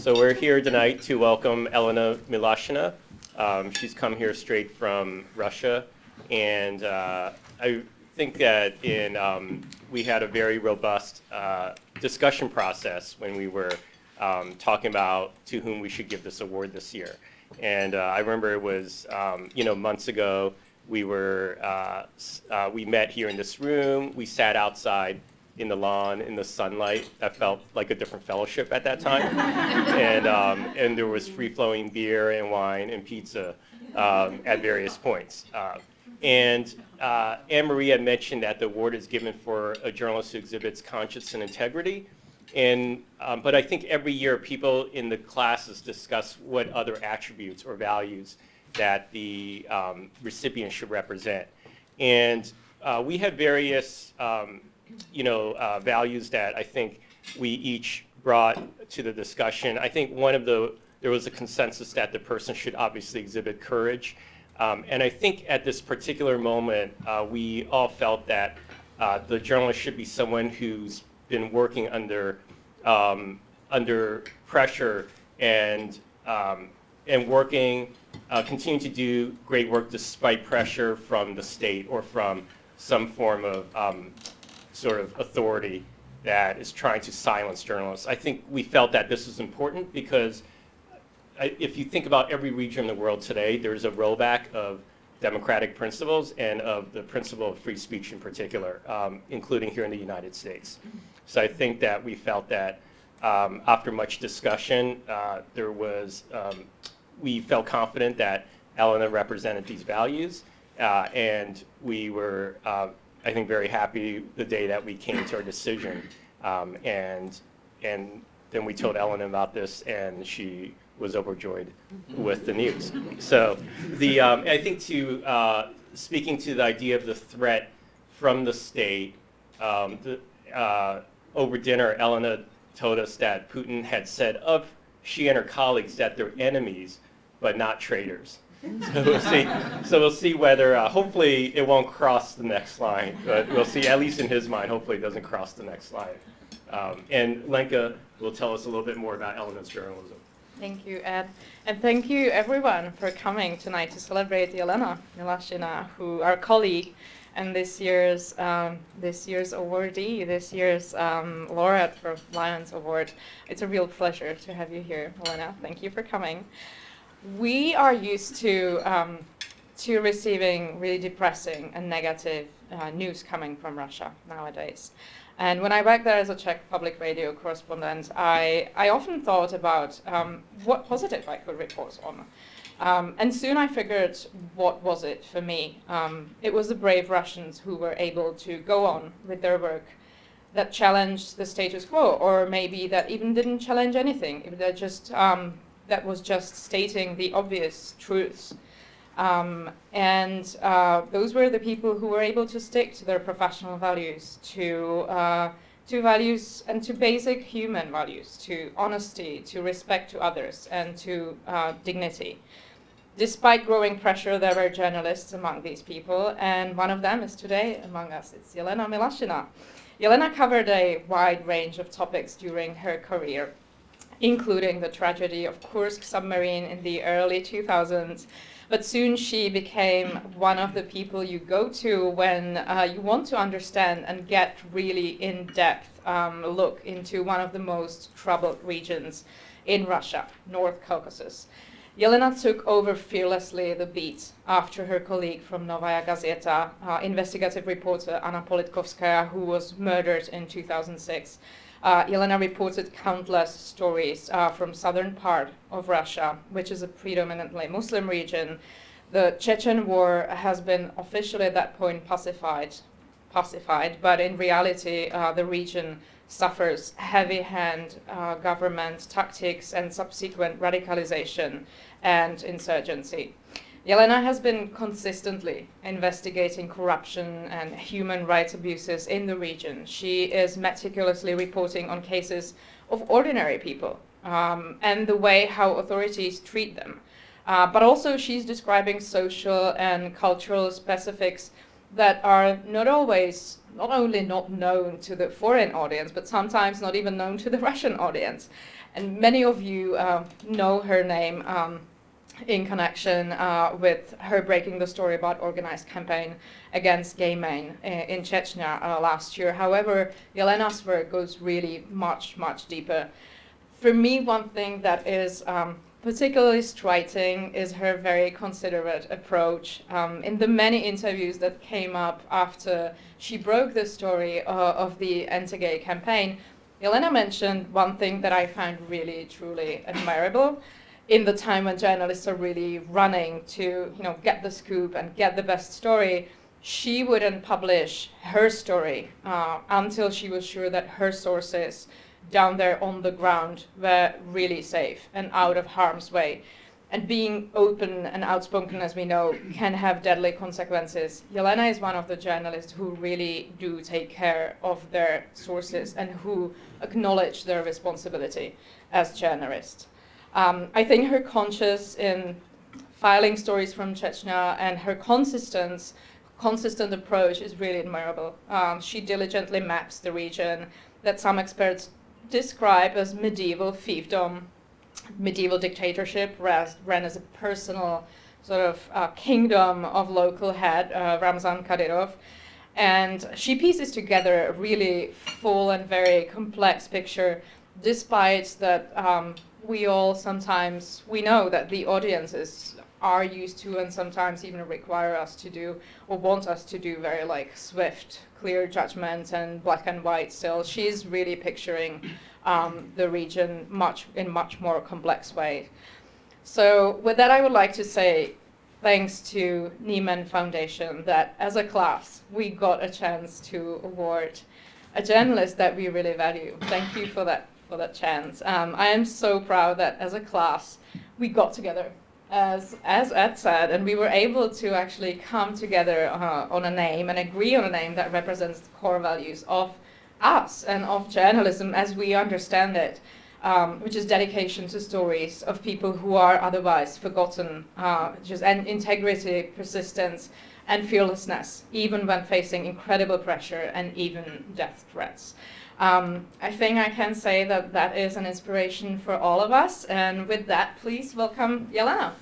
So we're here tonight to welcome Elena Milashina. She's come here straight from Russia, and I think that we had a very robust discussion process when we were talking about to whom we should give this award this year. And I remember it was months ago. We met here in this room. We sat outside in the lawn in the sunlight. That felt like a different fellowship at that time. And there was free-flowing beer and wine and pizza at various points. And Anne-Marie had mentioned that the award is given for a journalist who exhibits conscience and integrity. But I think every year people in the classes discuss what other attributes or values that the recipient should represent. And we had various values that I think we each brought to the discussion. I think there was a consensus that the person should obviously exhibit courage. And I think at this particular moment, we all felt that the journalist should be someone who's been working under pressure and continuing to do great work despite pressure from the state or from some form of sort of authority that is trying to silence journalists. I think we felt that this is important because if you think about every region in the world today, there's a rollback of democratic principles and of the principle of free speech in particular, including here in the United States. So I think that we felt that after much discussion, we felt confident that Elena represented these values, and we were, I think, very happy the day that we came to our decision. And then we told Elena about this, and she was overjoyed with the news. So I think speaking to the idea of the threat from the state, over dinner, Elena told us that Putin had said of she and her colleagues that they're enemies, but not traitors. So we'll see. So we'll see whether, hopefully, it won't cross the next line. But we'll see. At least in his mind, hopefully, it doesn't cross the next line. And Lenka will tell us a little bit more about Elena's journalism. Thank you, Ed, and thank you everyone for coming tonight to celebrate Elena Milashina, our colleague, and this year's awardee, this year's laureate for Lyons Award. It's a real pleasure to have you here, Elena. Thank you for coming. We are used to receiving really depressing and negative news coming from Russia nowadays. And when I worked there as a Czech public radio correspondent, I often thought about what positive I could report on. And soon I figured, what was it for me? It was the brave Russians who were able to go on with their work that challenged the status quo, or maybe that even didn't challenge anything. That was just stating the obvious truths. And those were the people who were able to stick to their professional values, to values and to basic human values, to honesty, to respect to others, and to dignity. Despite growing pressure, there were journalists among these people, and one of them is today among us. It's Elena Milashina. Elena covered a wide range of topics during her career, including the tragedy of Kursk submarine in the early 2000s. But soon she became one of the people you go to when you want to understand and get really in-depth look into one of the most troubled regions in Russia, North Caucasus. Elena took over fearlessly the beat after her colleague from Novaya Gazeta, investigative reporter Anna Politkovskaya, who was murdered in 2006. Elena reported countless stories from southern part of Russia, which is a predominantly Muslim region. The Chechen war has been officially at that point pacified, but in reality, the region suffers heavy-hand government tactics and subsequent radicalization and insurgency. Elena has been consistently investigating corruption and human rights abuses in the region. She is meticulously reporting on cases of ordinary people and the way how authorities treat them. But also she's describing social and cultural specifics that are not always not only not known to the foreign audience, but sometimes not even known to the Russian audience. And many of you know her name in connection with her breaking the story about organized campaign against gay men in Chechnya last year. However, Elena's work goes really much, much deeper. For me, one thing that is particularly striking is her very considerate approach. In the many interviews that came up after she broke the story of the anti-gay campaign, Elena mentioned one thing that I found really, truly admirable. In the time when journalists are really running to, get the scoop and get the best story, she wouldn't publish her story until she was sure that her sources down there on the ground were really safe and out of harm's way. And being open and outspoken, as we know, can have deadly consequences. Elena is one of the journalists who really do take care of their sources and who acknowledge their responsibility as journalists. I think her conscience in filing stories from Chechnya and her consistent approach is really admirable. She diligently maps the region that some experts describe as medieval fiefdom, medieval dictatorship, ran as a personal sort of kingdom of local head, Ramzan Kadyrov. And she pieces together a really full and very complex picture, despite that we know that the audiences are used to and sometimes even require us to do or want us to do very swift, clear judgments and black and white still. She's really picturing the region in much more complex way. So with that, I would like to say thanks to Nieman Foundation that as a class, we got a chance to award a journalist that we really value. Thank you for that chance. I am so proud that as a class, we got together, as Ed said, and we were able to actually come together on a name and agree on a name that represents the core values of us and of journalism as we understand it, which is dedication to stories of people who are otherwise forgotten, and integrity, persistence, and fearlessness, even when facing incredible pressure and even death threats. I think I can say that is an inspiration for all of us, and with that, please welcome Elena.